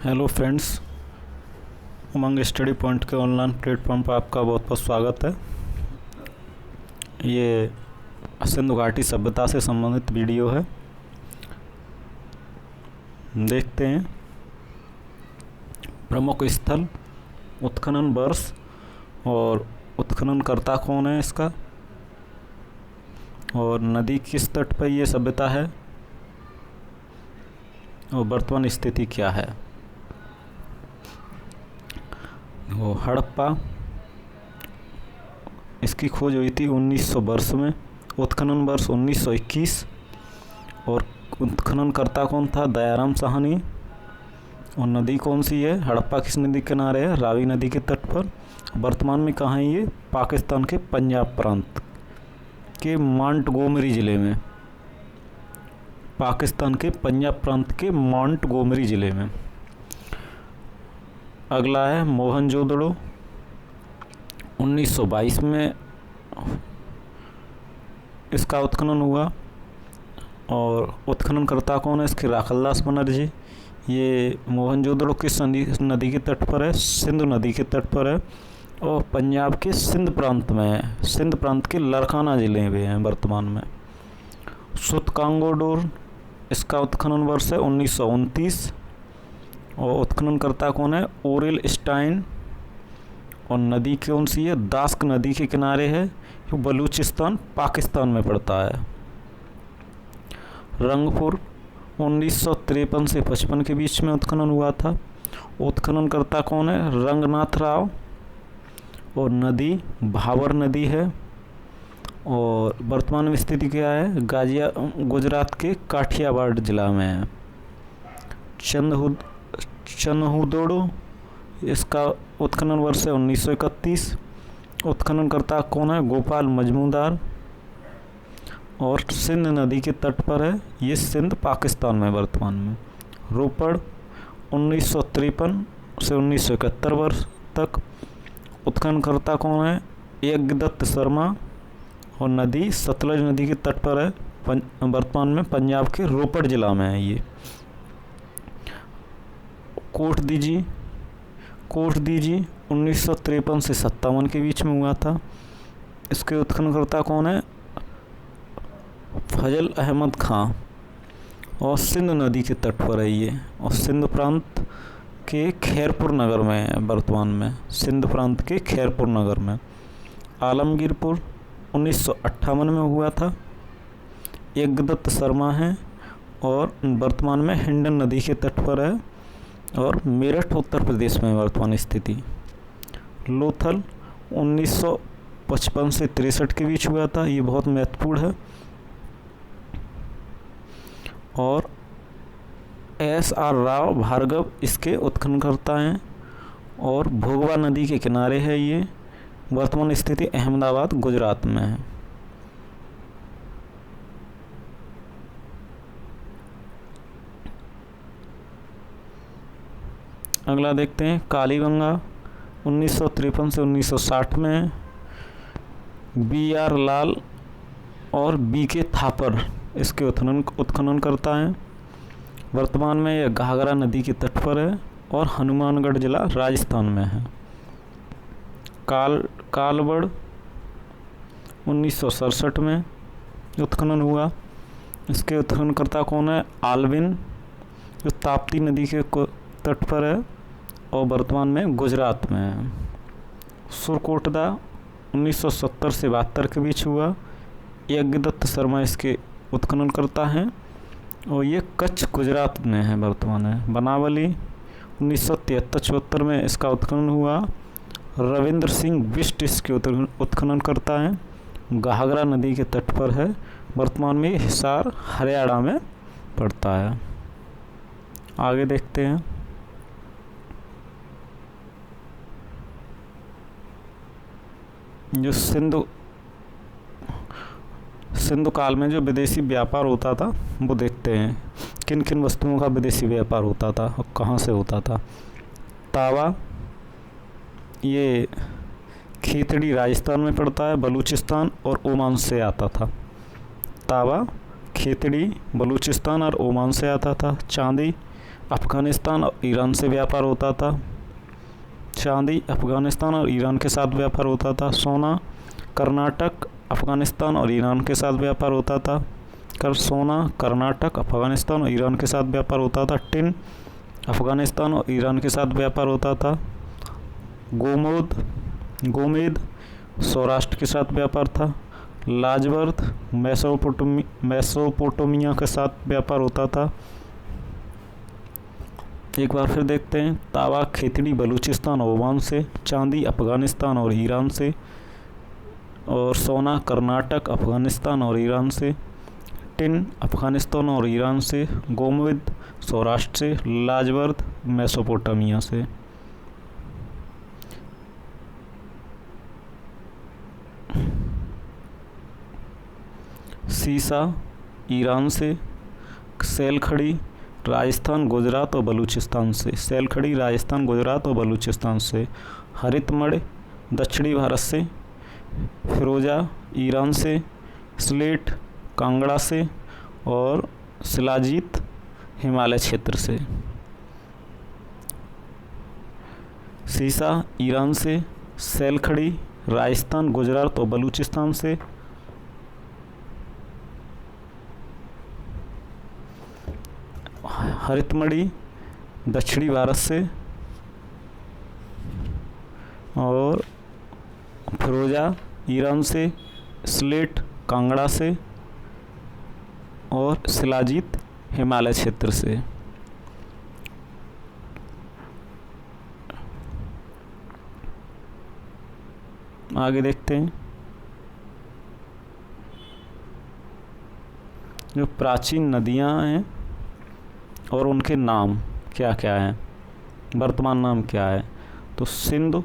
Hello friends, उमंग study point के online platform पर आपका बहुत बहुत स्वागत है। ये सिंधु घाटी सभ्यता से संबंधित वीडियो है। देखते हैं प्रमुख स्थल, उत्खनन वर्ष और उत्खननकर्ता कौन है इसका, और नदी किस तट पर ये सभ्यता है और वर्तमान स्थिति क्या है। वो हड़प्पा, इसकी खोज हुई थी 1900 वर्ष में, उत्खनन वर्ष 1921, और उत्खननकर्ता कौन था? दयाराम साहनी। और नदी कौन सी है? हड़प्पा किस नदी के किनारे है? रावी नदी के तट पर। वर्तमान में कहाँ है ये? पाकिस्तान के पंजाब प्रांत के मोंटगोमरी ज़िले में, पाकिस्तान के पंजाब प्रांत के मोंटगोमरी ज़िले में। अगला है मोहनजोदड़ो, 1922 में इसका उत्खनन हुआ। और उत्खननकर्ता कौन है इसके? राखलदास बनर्जी। ये मोहनजोदड़ो किस नदी के तट पर है? सिंधु नदी के तट पर है और पंजाब के सिंध प्रांत में है। सिंध प्रांत के लरखाना ज़िले में हैं वर्तमान में। सुतकांगोडोर, इसका उत्खनन वर्ष है 1929 और उत्खननकर्ता कौन है? Aurel Stein. और नदी कौन सी है? दास्क नदी के किनारे है, जो बलूचिस्तान पाकिस्तान में पड़ता है। रंगपुर 1953 से 55 के बीच में उत्खनन हुआ था। उत्खननकर्ता कौन है? रंगनाथ राव। और नदी भाबर नदी है। और वर्तमान में स्थिति क्या है? गुजरात के काठियावाड़ जिला में है। चन्हुदोड़ो, इसका उत्खनन वर्ष है 1931। उत्खननकर्ता कौन है? गोपाल मजमूदार। और सिंध नदी के तट पर है, ये सिंध पाकिस्तान में वर्तमान में। रोपड़ 1953 से 1971 वर्ष तक। उत्खननकर्ता कौन है? यज्ञदत्त शर्मा। और नदी सतलज नदी के तट पर है, वर्तमान में पंजाब के रोपड़ जिला में है ये। कोटदीजी 1953 से 57 के बीच में हुआ था। इसके उत्खननकर्ता कौन है? फजल अहमद खां। और सिंध नदी के तट पर है ये, और सिंध प्रांत के खैरपुर नगर में है वर्तमान में। सिंध प्रांत के खैरपुर नगर में। आलमगीरपुर 1958 में हुआ था, यज्ञदत्त शर्मा है और वर्तमान में हिंडन नदी के तट पर है और मेरठ उत्तर प्रदेश में वर्तमान स्थिति। लोथल 1955 से 63 के बीच हुआ था, ये बहुत महत्वपूर्ण है। और SR राव भार्गव इसके उत्खननकर्ता हैं और भोगवा नदी के किनारे है ये। वर्तमान स्थिति अहमदाबाद गुजरात में है। अगला देखते हैं कालीगंगा, 1953 से 1960 में। BR लाल और BK थापर इसके उत्खनन करता है। वर्तमान में यह घाघरा नदी के तट पर है और हनुमानगढ़ जिला राजस्थान में है। कालवड़ 1967 में उत्खनन हुआ। इसके उत्खननकर्ता कौन है? आलविन, जो ताप्ती नदी के तट पर है और वर्तमान में गुजरात में है। सुरकोटदा 1970 से 72 के बीच हुआ। यज्ञदत्त शर्मा इसके उत्खननकर्ता हैं और ये कच्छ गुजरात में है वर्तमान में। बनावली 1973-74 में इसका उत्खनन हुआ। रविंद्र सिंह बिष्ट इसके उत्खनन करता है, घाघरा नदी के तट पर है। वर्तमान में हिसार हरियाणा में पड़ता है। आगे देखते हैं जो सिंधु काल में जो विदेशी व्यापार होता था वो देखते हैं। किन किन वस्तुओं का विदेशी व्यापार होता था और कहाँ से होता था। तावा, ये खेतड़ी राजस्थान में पड़ता है, बलूचिस्तान और ओमान से आता था। तावा खेतड़ी बलूचिस्तान और ओमान से आता था। चांदी अफ़गानिस्तान और ईरान से व्यापार होता था। चांदी अफ़गानिस्तान और ईरान के साथ व्यापार होता था। सोना कर्नाटक अफ़गानिस्तान और ईरान के साथ व्यापार होता था। सोना कर्नाटक अफ़गानिस्तान और ईरान के साथ व्यापार होता था। टिन अफ़गानिस्तान और ईरान के साथ व्यापार होता था। गोमेद सौराष्ट्र के साथ व्यापार था। लाजवर्द मेसोपोटामिया के साथ व्यापार होता था। एक बार फिर देखते हैं। तावा खेतड़ी बलूचिस्तान और ओमान से। चांदी अफ़गानिस्तान और ईरान से। और सोना कर्नाटक अफ़गानिस्तान और ईरान से। टिन अफ़गानिस्तान और ईरान से। गोमेद सौराष्ट्र से। लाजवर्द मेसोपोटामिया से। सीसा ईरान से। सैलखड़ी राजस्थान गुजरात और बलूचिस्तान से। सैलखड़ी राजस्थान गुजरात और बलूचिस्तान से। हरित मणि दक्षिणी भारत से। फिरोजा ईरान से। स्लेट कांगड़ा से। और शिलाजीत हिमालय क्षेत्र से। सीसा ईरान से। सैलखड़ी राजस्थान गुजरात और बलूचिस्तान से। हरितमणि दक्षिणी भारत से। और फिरोजा ईरान से। स्लेट कांगड़ा से। और शिलाजीत हिमालय क्षेत्र से। आगे देखते हैं। जो प्राचीन नदियां हैं और उनके नाम क्या क्या हैं, वर्तमान नाम क्या है। तो सिंधु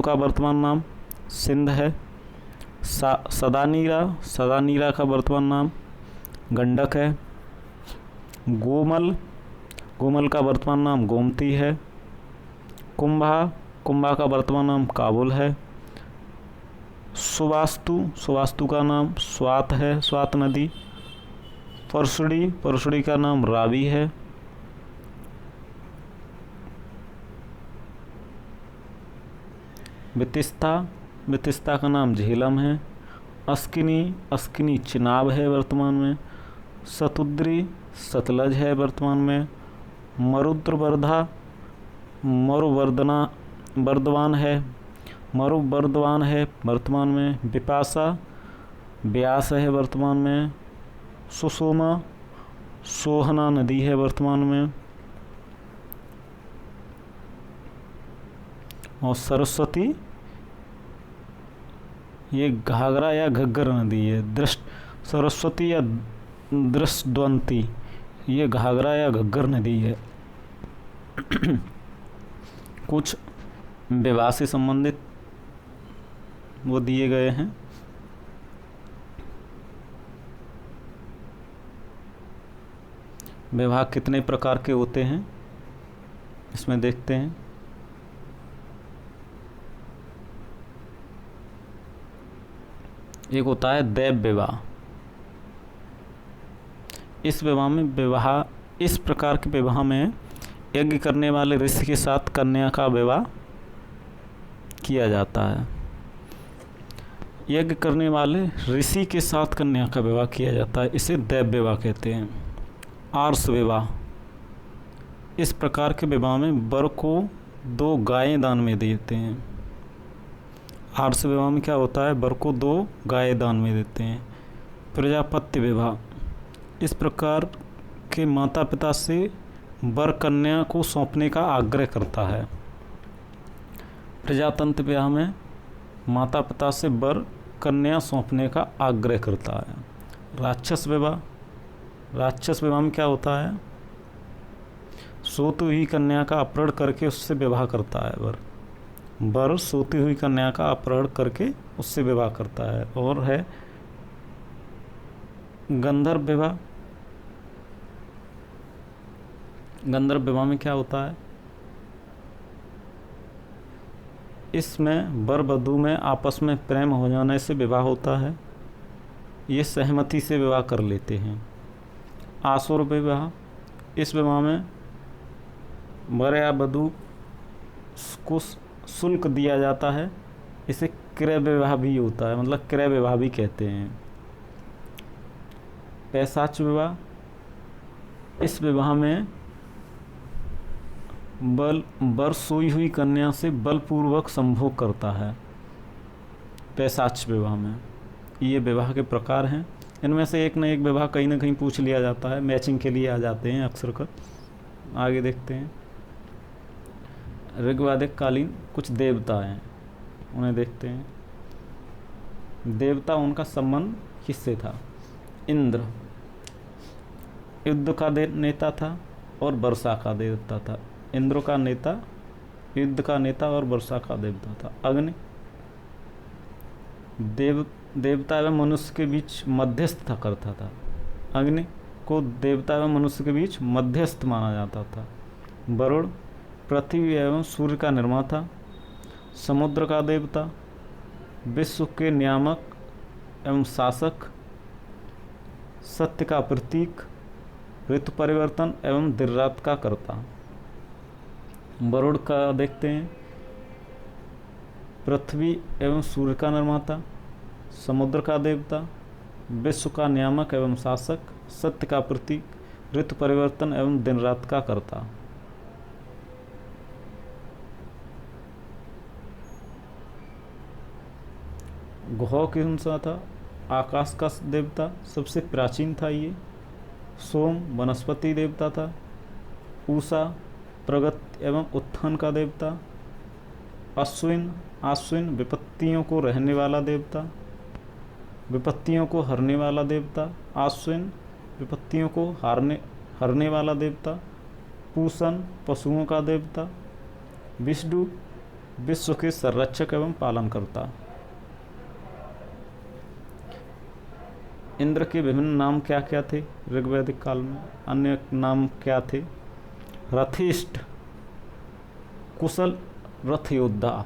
का वर्तमान नाम सिंध है। सदानीरा का वर्तमान नाम गंडक है। गोमल का वर्तमान नाम गोमती है। कुंभा का वर्तमान नाम काबुल है। सुवास्तु का नाम स्वात है, स्वात नदी। परसुड़ी का नाम रावी है। बितिस्ता का नाम झेलम है। अस्किनी चिनाब है वर्तमान में। सतुद्री सतलज है वर्तमान में। मरुवर्धमान है वर्तमान में। बिपाशा ब्यास है वर्तमान में। सुषमा सोहना नदी है वर्तमान में। और सरस्वती ये घाघरा या घग्गर नदी है। सरस्वती या दृष्टद्वंती ये घाघरा या घग्गर नदी है। कुछ विवाह से संबंधित वो दिए गए हैं। विवाह कितने प्रकार के होते हैं इसमें देखते हैं। एक होता है दैव विवाह। इस प्रकार के विवाह में यज्ञ करने वाले ऋषि के साथ कन्या का विवाह किया जाता है। यज्ञ करने वाले ऋषि के साथ कन्या का विवाह किया जाता है, इसे दैव विवाह कहते हैं। आर्ष विवाह, इस प्रकार के विवाह में वर को 2 गायें दान में देते हैं। आर्ष विवाह में क्या होता है, वर को 2 गायें दान में देते हैं। प्रजापत्य विवाह, इस प्रकार के माता पिता से वर कन्या को सौंपने का आग्रह करता है। प्रजातंत्र विवाह में माता पिता से वर कन्या सौंपने का आग्रह करता है। राक्षस विवाह में क्या होता है, सोती हुई कन्या का अपहरण करके उससे विवाह करता है। वर सोती हुई कन्या का अपहरण करके उससे विवाह करता है। और है गंधर्व विवाह। गंधर्व विवाह में क्या होता है, इसमें वर वधू में आपस में प्रेम हो जाने से विवाह होता है। ये सहमति से विवाह कर लेते हैं। आसुर विवाह, इस विवाह में वर या वधू को शुल्क दिया जाता है, इसे क्रय विवाह भी होता है, मतलब क्रय विवाह भी कहते हैं। पैशाच विवाह, इस विवाह में वर सोई हुई कन्या से बलपूर्वक संभोग करता है। पैशाच विवाह में ये विवाह के प्रकार हैं। इनमें से एक न एक विवाह कहीं ना कहीं पूछ लिया जाता है, मैचिंग के लिए आ जाते हैं अक्सर कर। आगे देखते हैं। ऋग्वैदिक कालीन कुछ देवता हैं, उन्हें देखते हैं। देवता, उनका संबंध किससे था? इंद्र युद्ध का नेता था और वर्षा का देवता था। इंद्र का नेता, युद्ध का नेता और वर्षा का देवता था। अग्नि देवता एवं मनुष्य के बीच मध्यस्थ करता था। अग्नि को देवता एवं मनुष्य के बीच मध्यस्थ माना जाता था। वरुण पृथ्वी एवं सूर्य का निर्माता। समुद्र का देवता, विश्व के नियामक एवं शासक। सत्य का प्रतीक, ऋतु परिवर्तन एवं दिन रात का कर्ता। वरुण का देखते हैं, पृथ्वी एवं सूर्य का निर्माता, समुद्र का देवता, विश्व का नियामक एवं शासक, सत्य का प्रतीक, ऋतु परिवर्तन एवं दिन रात का कर्ता। घौ कौन सा था? आकाश का देवता, सबसे प्राचीन था ये। सोम वनस्पति देवता था। उषा प्रगति एवं उत्थान का देवता। आश्विन विपत्तियों को रहने वाला देवता, विपत्तियों को हरने वाला देवता। आश्विन विपत्तियों को हरने वाला देवता। पूषण पशुओं का देवता। विष्णु विश्व के संरक्षक एवं पालनकर्ता। इंद्र के विभिन्न नाम क्या क्या थे ऋग्वैदिक काल में? अन्य नाम क्या थे? रथिष्ठ कुशल रथ योद्धा,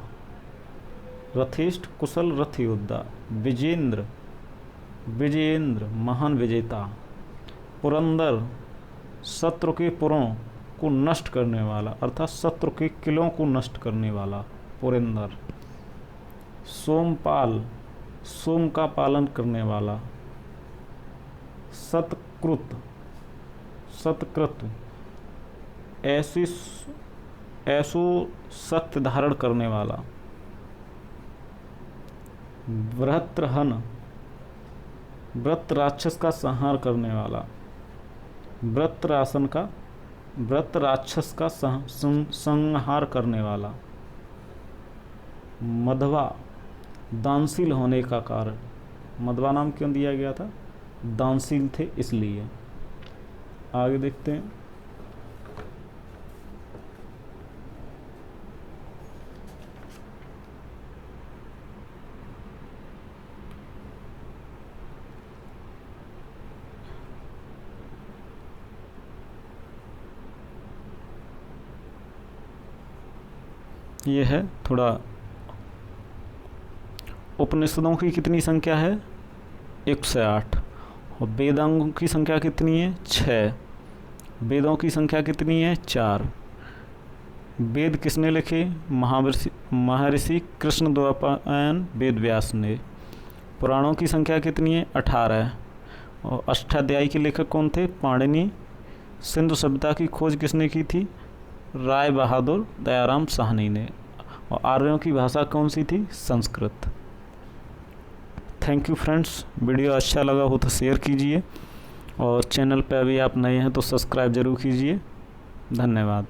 रथिष्ठ कुशल रथ योद्धा। विजयेंद्र महान विजेता। पुरंदर शत्रु के पुरों को नष्ट करने वाला, अर्थात शत्रु के किलों को नष्ट करने वाला पुरंदर। सोमपाल सोम का पालन करने वाला। सतकृत ऐसो सत्य धारण करने वाला। वृत्रहन व्रत राक्षस का संहार करने वाला। व्रत राक्षस का संहार करने वाला। मधवा दानशील होने का कारण। मधवा नाम क्यों दिया गया था? दानशील थे इसलिए। आगे देखते हैं। ये है थोड़ा, उपनिषदों की कितनी संख्या है? 108। और वेदांगों की संख्या कितनी है? 6। वेदों की संख्या कितनी है? 4। वेद किसने लिखे? महर्षि कृष्णद्वैपायन वेद व्यास ने। पुराणों की संख्या कितनी है? 18। और अष्टाध्यायी के लेखक कौन थे? पाणिनि। सिंधु सभ्यता की खोज किसने की थी? राय बहादुर दयाराम साहनी ने। और आर्यों की भाषा कौन सी थी? Sanskrit. Thank you friends. Video अच्छा लगा हो तो शेयर कीजिए, और चैनल पे अभी आप नए हैं तो सब्सक्राइब ज़रूर कीजिए। धन्यवाद।